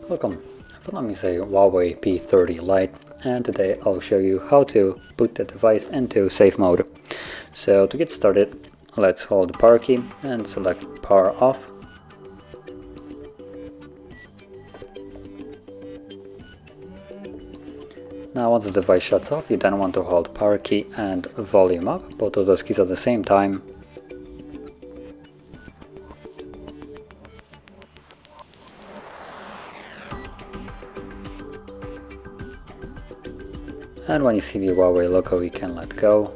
Welcome, from me is a Huawei P30 Lite, and today I'll show you how to boot the device into safe mode. So to get started, let's hold the power key and select power off. Now once the device shuts off, you then want to hold power key and volume up, both of those keys at the same time. And when you see the Huawei logo, you can let go.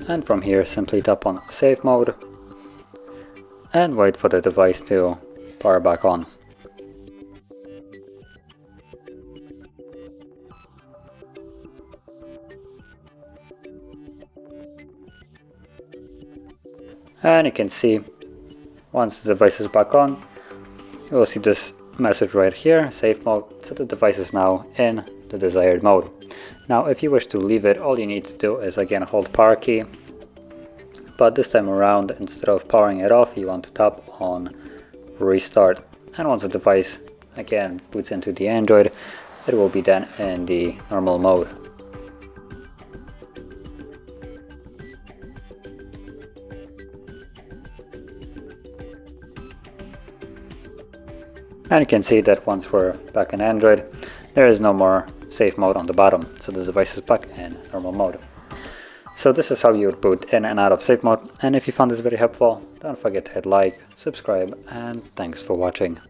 And from here, simply tap on safe mode and wait for the device to power back on. And you can see, once the device is back on, you will see this message right here, safe mode, so the device is now in the desired mode. Now if you wish to leave it, all you need to do is again hold power key, but this time around, instead of powering it off, you want to tap on restart. And once the device again boots into the Android, it will be then in the normal mode. And you can see that once we're back in Android, there is no more safe mode on the bottom, so the device is back in normal mode. So this is how you would boot in and out of safe mode, and if you found this very helpful, don't forget to hit like, subscribe, and thanks for watching.